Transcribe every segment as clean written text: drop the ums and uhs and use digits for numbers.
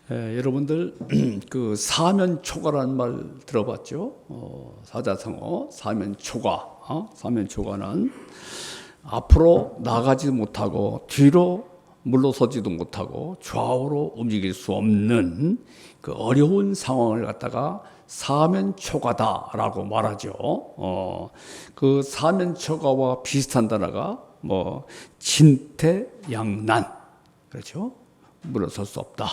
여러분들 그 사면초가라는 말 들어봤죠? 사자성어 사면초가. 사면초가는 앞으로 나가지도 못하고 뒤로 물러서지도 못하고 좌우로 움직일 수 없는 그 어려운 상황을 갖다가 사면초가다라고 말하죠. 그 사면초가와 비슷한 단어가 뭐 진퇴양난, 그렇죠? 물러설 수 없다.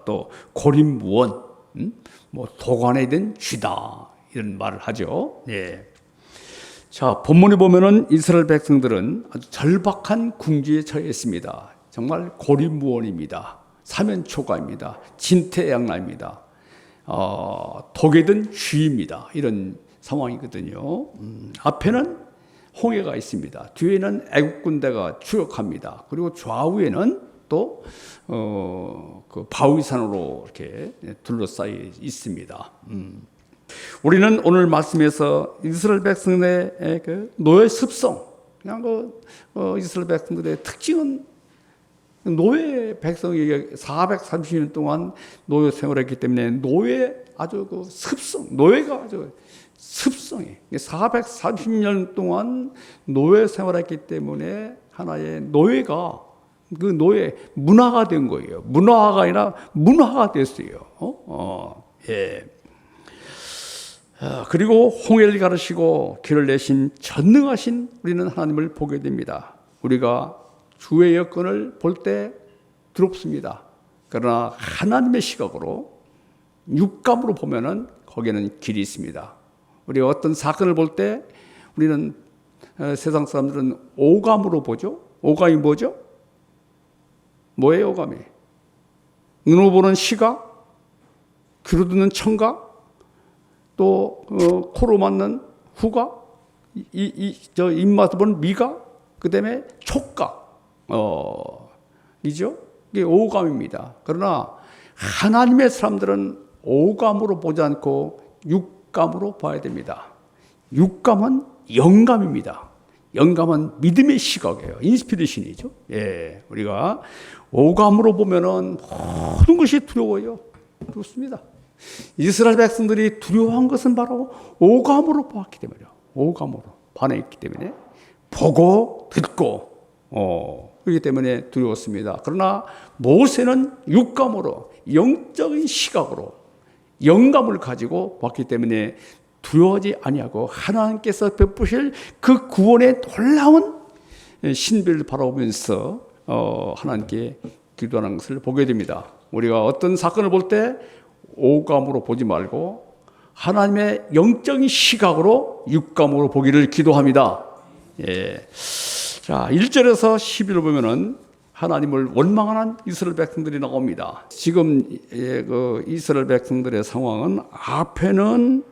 또 고립무원, 뭐 도관에 든 쥐다, 이런 말을 하죠. 예. 자, 본문에 보면은 이스라엘 백성들은 아주 절박한 궁지에 처해 있습니다. 정말 고립무원입니다. 사면초가입니다. 진퇴양난입니다. 독에 든 쥐입니다. 이런 상황이거든요. 앞에는 홍해가 있습니다. 뒤에는 애국 군대가 추격합니다. 그리고 좌우에는 또 그 바위산으로 이렇게 둘러싸여 있습니다. 우리는 오늘 말씀에서 이스라엘 백성의 그 노예 습성, 그냥 이스라엘 백성들의 특징은 노예 백성이 430년 동안 노예 생활했기 때문에 노예 아주 그 습성, 노예가 아주 습성이 430년 동안 노예 생활했기 때문에 하나의 노예가 그 노예 문화가 된 거예요. 문화가 아니라 문화가 됐어요. 예. 그리고 홍해를 가르시고 길을 내신 전능하신 우리는 하나님을 보게 됩니다. 우리가 주의 여건을 볼 때 두렵습니다. 그러나 하나님의 시각으로 육감으로 보면은 거기에는 길이 있습니다. 우리가 어떤 사건을 볼 때 우리는 세상 사람들은 오감으로 보죠. 오감이 뭐죠? 뭐예요, 오감이? 눈으로 보는 시각, 귀로 듣는 청각, 또 코로 맡는 후각, 입맛으로 보는 미각, 그 다음에 촉각, 이죠? 이게 오감입니다. 그러나 하나님의 사람들은 오감으로 보지 않고 육감으로 봐야 됩니다. 육감은 영감입니다. 영감은 믿음의 시각이에요. 인스피레이션이죠. 예, 우리가 오감으로 보면은 모든 것이 두려워요. 그렇습니다. 이스라엘 백성들이 두려워한 것은 바로 오감으로 보았기 때문이에요. 오감으로 반응했기 때문에 보고 듣고 그렇기 때문에 두려웠습니다. 그러나 모세는 육감으로 영적인 시각으로 영감을 가지고 봤기 때문에 두려워하지 아니하고 하나님께서 베푸실 그 구원의 놀라운 신비를 바라보면서 하나님께 기도하는 것을 보게 됩니다. 우리가 어떤 사건을 볼 때 오감으로 보지 말고 하나님의 영적인 시각으로 육감으로 보기를 기도합니다. 예. 자, 1절에서 11을 보면은 하나님을 원망하는 이스라엘 백성들이 나옵니다. 지금 그 이스라엘 백성들의 상황은 앞에는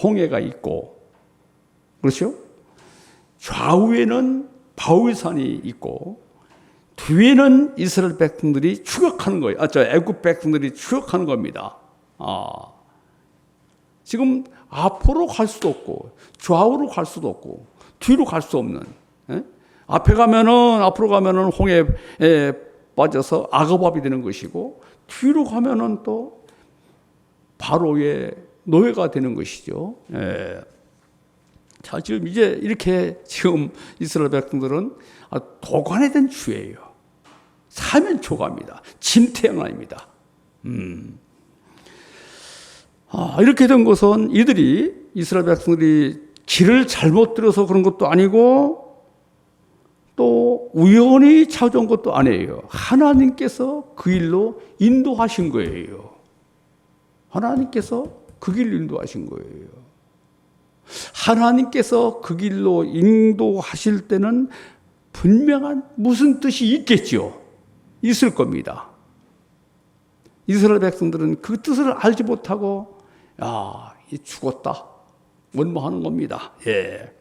홍해가 있고, 그렇죠? 좌우에는 바위산이 있고, 뒤에는 이스라엘 백성들이 추격하는 거예요. 애굽 백성들이 추격하는 겁니다. 지금 앞으로 갈 수도 없고, 좌우로 갈 수도 없고, 뒤로 갈 수 없는. 앞으로 가면은 홍해에 빠져서 악어밥이 되는 것이고, 뒤로 가면은 또 바로의 노예가 되는 것이죠. 예. 자, 지금 이제 이렇게 지금 이스라엘 백성들은 도관에 된 주예요. 사면초가입니다. 진퇴양난입니다. 이렇게 된 것은 이스라엘 백성들이 길을 잘못 들어서 그런 것도 아니고 또 우연히 찾아온 것도 아니에요. 하나님께서 그 일로 인도하신 거예요. 하나님께서 그 길로 인도하신 거예요. 하나님께서 그 길로 인도하실 때는 분명한 무슨 뜻이 있겠죠. 있을 겁니다. 이스라엘 백성들은 그 뜻을 알지 못하고 죽었다 원망하는 겁니다. 예.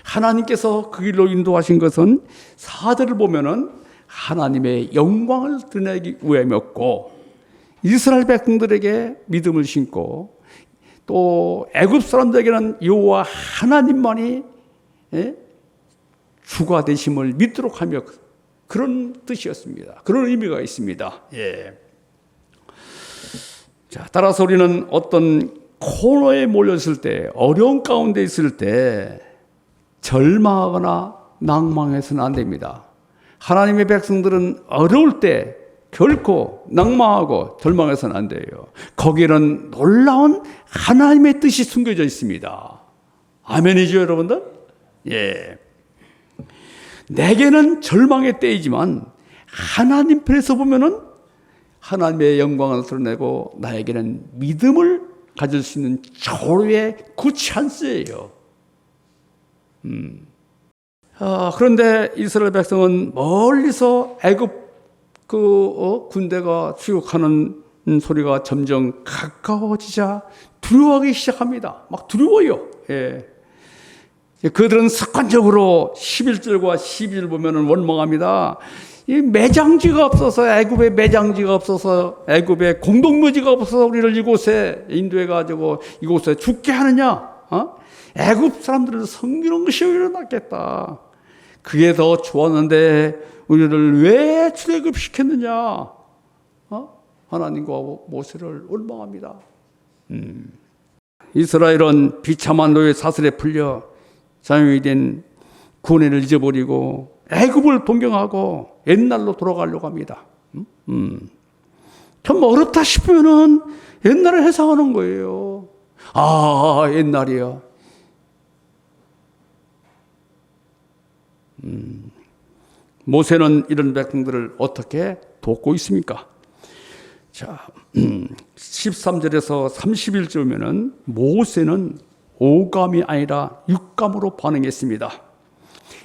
하나님께서 그 길로 인도하신 것은 4절을 보면은 하나님의 영광을 드러내기 위함이었고, 이스라엘 백성들에게 믿음을 심고 또 애굽 사람들에게는 여호와 하나님만이 주가 되심을 믿도록 하며 그런 뜻이었습니다. 그런 의미가 있습니다. 예. 자, 따라서 우리는 어떤 코너에 몰렸을 때, 어려운 가운데 있을 때 절망하거나 낭망해서는 안 됩니다. 하나님의 백성들은 어려울 때 결코 낭망하고 절망해서는 안 돼요. 거기에는 놀라운 하나님의 뜻이 숨겨져 있습니다. 아멘이죠, 여러분들? 예. 내게는 절망의 때이지만 하나님 편에서 보면은 하나님의 영광을 드러내고 나에게는 믿음을 가질 수 있는 절호의 그 찬스예요. 그런데 이스라엘 백성은 멀리서 애굽 군대가 추격하는 소리가 점점 가까워지자 두려워하기 시작합니다. 막 두려워요. 예. 그들은 습관적으로 11절과 12절 보면은 원망합니다. 이 매장지가 없어서, 애굽에 매장지가 없어서, 애굽에 공동묘지가 없어서 우리를 이곳에 인도해 가지고 이곳에 죽게 하느냐? 애굽 사람들은 섬기는 것이 일어났겠다. 그게 더 좋았는데 우리를 왜 출애굽시켰느냐? 하나님과 모세를 원망합니다. 이스라엘은 비참한 노예 사슬에 풀려 자유이 된 구원을 잊어버리고 애굽을 동경하고 옛날로 돌아가려고 합니다. 좀 어렵다 싶으면은 옛날을 회상하는 거예요. 옛날이요. 모세는 이런 백성들을 어떻게 돕고 있습니까? 자, 13절에서 31절 보면은 모세는 오감이 아니라 육감으로 반응했습니다.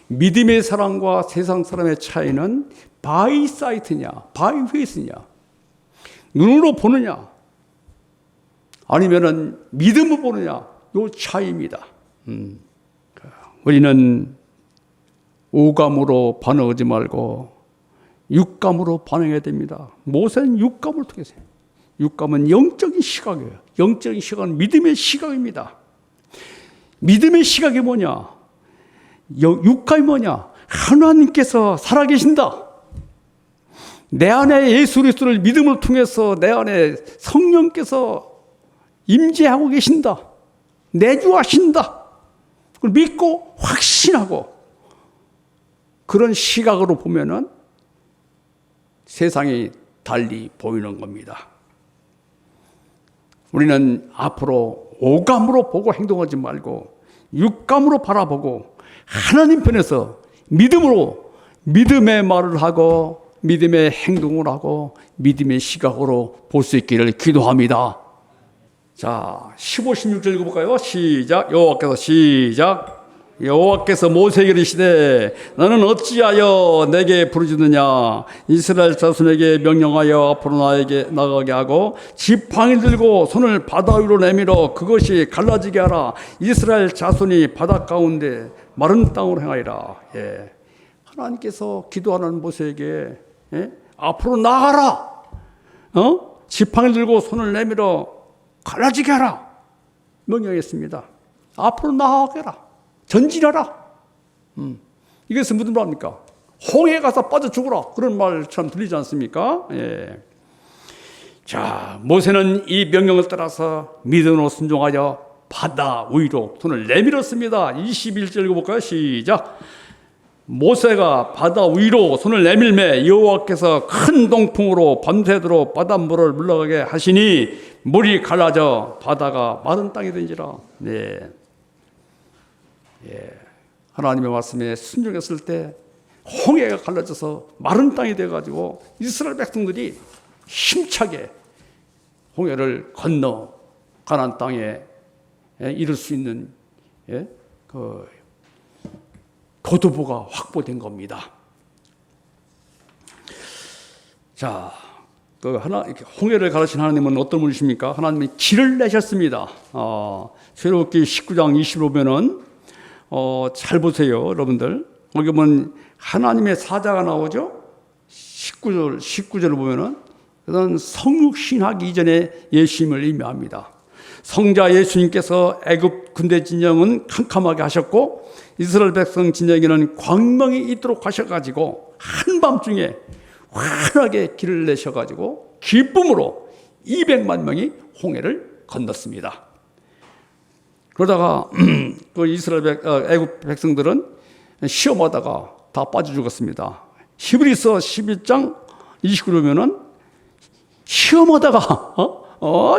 믿음의 사람과 세상 사람의 차이는 바이 사이트냐, 바이 페이스냐, 눈으로 보느냐, 아니면은 믿음으로 보느냐, 요 차이입니다. 우리는 오감으로 반응하지 말고 육감으로 반응해야 됩니다. 모세는 육감을 통해서, 육감은 영적인 시각이에요. 영적인 시각은 믿음의 시각입니다. 믿음의 시각이 뭐냐? 육감이 뭐냐? 하나님께서 살아계신다. 내 안에 예수 그리스도를 믿음을 통해서 내 안에 성령께서 임재하고 계신다. 내주하신다. 그걸 믿고 확신하고 그런 시각으로 보면은 세상이 달리 보이는 겁니다. 우리는 앞으로 오감으로 보고 행동하지 말고 육감으로 바라보고 하나님 편에서 믿음으로 믿음의 말을 하고 믿음의 행동을 하고 믿음의 시각으로 볼 수 있기를 기도합니다. 자, 15, 16절 읽어볼까요? 시작. 여호와께서 모세에게 이르시되 너는 어찌하여 내게 부르짖느냐? 이스라엘 자손에게 명령하여 앞으로 나에게 나가게 하고 지팡이 들고 손을 바다 위로 내밀어 그것이 갈라지게 하라. 이스라엘 자손이 바다 가운데 마른 땅으로 행하리라. 예. 하나님께서 기도하는 모세에게 앞으로 나가라. 지팡이 들고 손을 내밀어 갈라지게 하라. 명령했습니다. 앞으로 나가게라. 전진하라. 이것은 무슨 말입니까? 홍해에 가서 빠져 죽어라. 그런 말처럼 들리지 않습니까? 예. 자, 모세는 이 명령을 따라서 믿음으로 순종하여 바다 위로 손을 내밀었습니다. 21절 읽어볼까요? 시작. 모세가 바다 위로 손을 내밀매 여호와께서 큰 동풍으로 밤새도록 바닷물을 물러가게 하시니 물이 갈라져 바다가 마른 땅이 된지라. 네. 예. 하나님의 말씀에 순종했을 때 홍해가 갈라져서 마른 땅이 돼가지고 이스라엘 백성들이 힘차게 홍해를 건너 가나안 땅에 이룰 수 있는 그 도두부가 확보된 겁니다. 자, 그 홍해를 가르친 하나님은 어떤 분이십니까? 하나님이 길을 내셨습니다. 출애굽기 19장 25면은 잘 보세요, 여러분들. 거기 보면 하나님의 사자가 나오죠. 19절을 보면은 그건 성육신하기 이전에 예수님을 의미합니다. 성자 예수님께서 애굽 군대 진영은 캄캄하게 하셨고 이스라엘 백성 진영에는 광명이 있도록 하셔가지고 한밤중에 환하게 길을 내셔가지고 기쁨으로 200만 명이 홍해를 건넜습니다. 그러다가 그 이스라엘 애굽 백성들은 시험하다가 다 빠져 죽었습니다. 히브리서 11장 29절이면은 시험하다가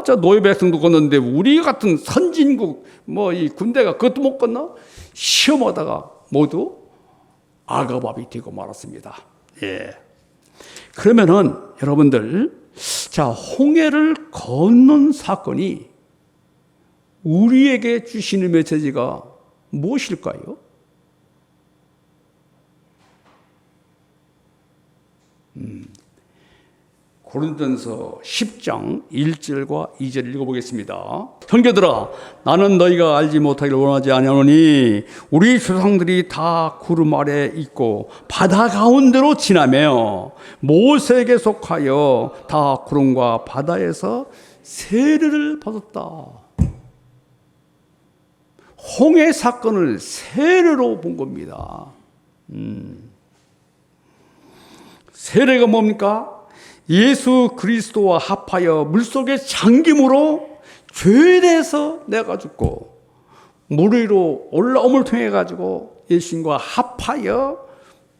저 노예 백성도 건넜는데 우리 같은 선진국 이 군대가 그것도 못 건너 시험하다가 모두 아가밥이 되고 말았습니다. 예. 그러면은 여러분들, 자, 홍해를 건넌 사건이 우리에게 주시는 메시지가 무엇일까요? 고린도전서 10장 1절과 2절 읽어보겠습니다. 형제들아, 나는 너희가 알지 못하기를 원하지 아니하노니 우리 조상들이 다 구름 아래 있고 바다 가운데로 지나며 모세에게 속하여 다 구름과 바다에서 세례를 받았다. 홍해 사건을 세례로 본 겁니다. 세례가 뭡니까? 예수 그리스도와 합하여 물속에 잠김으로 죄에 대해서 내가 죽고 물 위로 올라옴을 통해 가지고 예수님과 합하여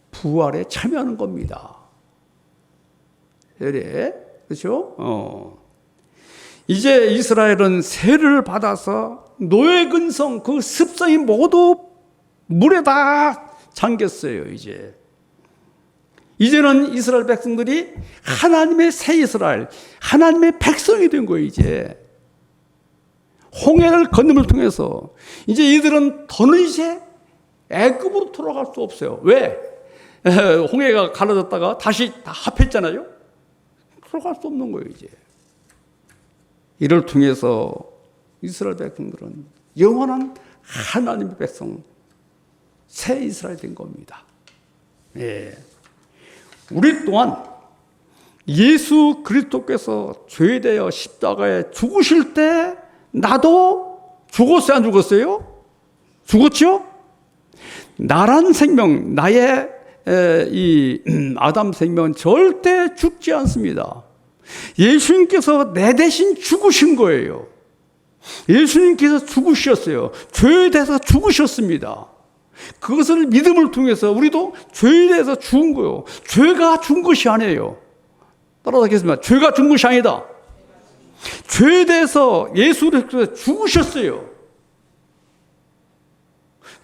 부활에 참여하는 겁니다. 세례, 그렇죠? 이제 이스라엘은 세례를 받아서 노예 근성, 그 습성이 모두 물에 다 잠겼어요. 이제는 이스라엘 백성들이 하나님의 새 이스라엘, 하나님의 백성이 된 거예요. 이제 홍해를 건너을 통해서 이제 이들은 더는 이제 애굽으로 돌아갈 수 없어요. 왜? 홍해가 갈라졌다가 다시 다 합했잖아요. 돌아갈 수 없는 거예요. 이제 이를 통해서 이스라엘 백성들은 영원한 하나님의 백성, 새 이스라엘 된 겁니다. 예. 우리 또한 예수 그리스도께서 죄에 대하여 십자가에 죽으실 때 나도 죽었어요, 안 죽었어요? 죽었죠? 나란 생명, 나의 이 아담 생명은 절대 죽지 않습니다. 예수님께서 내 대신 죽으신 거예요. 예수님께서 죽으셨어요. 죄에 대해서 죽으셨습니다. 그것을 믿음을 통해서 우리도 죄에 대해서 죽은 거예요. 죄가 죽은 것이 아니에요. 따라서 하겠습니다. 죄가 죽은 것이 아니다. 죄에 대해서 예수님께서 죽으셨어요.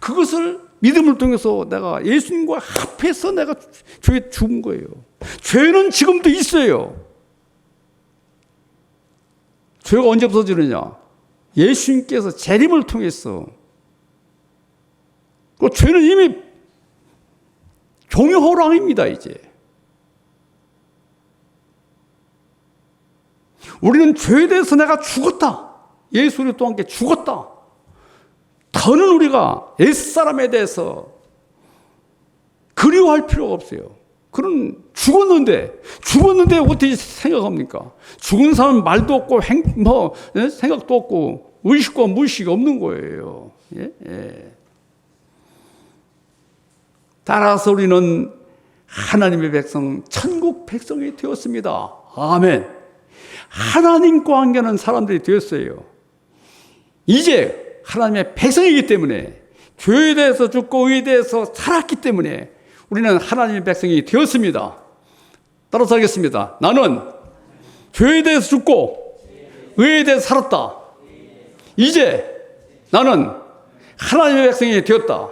그것을 믿음을 통해서 내가 예수님과 합해서 내가 죄에 죽은 거예요. 죄는 지금도 있어요. 죄가 언제 없어지느냐? 예수님께서 재림을 통해서. 그 죄는 이미 종효호랑입니다. 이제 우리는 죄에 대해서 내가 죽었다. 예수 그리스도와 함께 죽었다. 더는 우리가 옛사람에 대해서 그리워할 필요가 없어요. 그런 죽었는데 어떻게 생각합니까? 죽은 사람은 말도 없고 생각도 없고 의식과 무의식이 없는 거예요. 예? 예. 따라서 우리는 하나님의 백성, 천국 백성이 되었습니다. 아멘. 하나님과 함께하는 사람들이 되었어요. 이제 하나님의 백성이기 때문에 죄에 대해서 죽고 의에 대해서 살았기 때문에 우리는 하나님의 백성이 되었습니다. 따라서 하겠습니다. 나는 죄에 대해서 죽고 의에 대해서 살았다. 이제 나는 하나님의 백성이 되었다.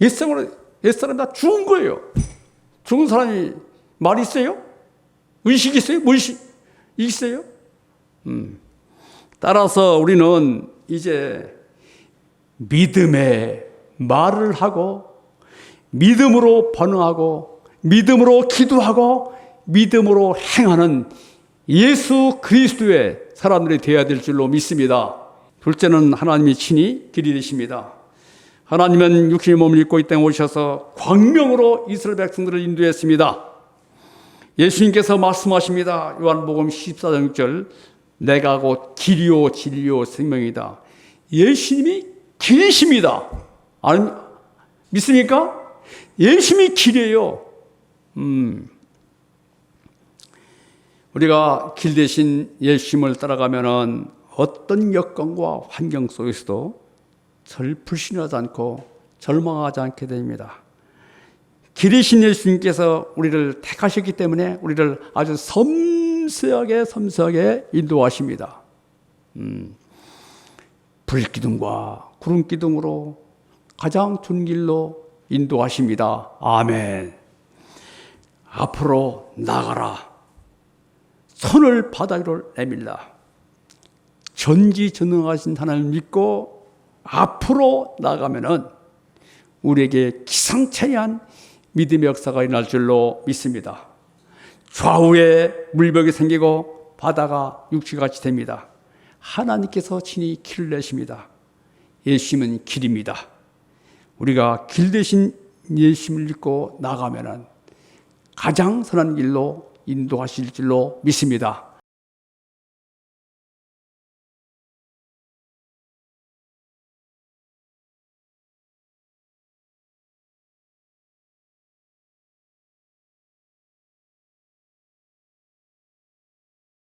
옛사람 다 죽은 거예요. 죽은 사람이 말이 있어요? 의식이 있어요? 무의식 있어요? 따라서 우리는 이제 믿음의 말을 하고 믿음으로 반응하고 믿음으로 기도하고 믿음으로 행하는 예수 그리스도의 사람들이 되어야 될 줄로 믿습니다. 둘째는 하나님이 친히 길이 되십니다. 하나님은 육신의 몸을 입고 이 땅에 오셔서 광명으로 이스라엘 백성들을 인도했습니다. 예수님께서 말씀하십니다. 요한복음 14장 6절, 내가 곧 길이요 진리요 생명이다. 예수님이 길이십니다. 믿습니까? 예수님이 길이에요. 우리가 길 대신 예수님을 따라가면은 어떤 여건과 환경 속에서도 불신하지 않고 절망하지 않게 됩니다. 길이신 예수님께서 우리를 택하셨기 때문에 우리를 아주 섬세하게 인도하십니다. 불기둥과 구름기둥으로 가장 좋은 길로 인도하십니다. 아멘. 앞으로 나가라. 손을 바다 위로 내밀라. 전지전능하신 하나님을 믿고 앞으로 나가면은 우리에게 기상천외한 믿음의 역사가 일어날 줄로 믿습니다. 좌우에 물벽이 생기고 바다가 육지같이 됩니다. 하나님께서 친히 길을 내십니다. 예수님은 길입니다. 우리가 길 대신 예수님을 믿고 나가면은 가장 선한 길로 인도하실 줄로 믿습니다.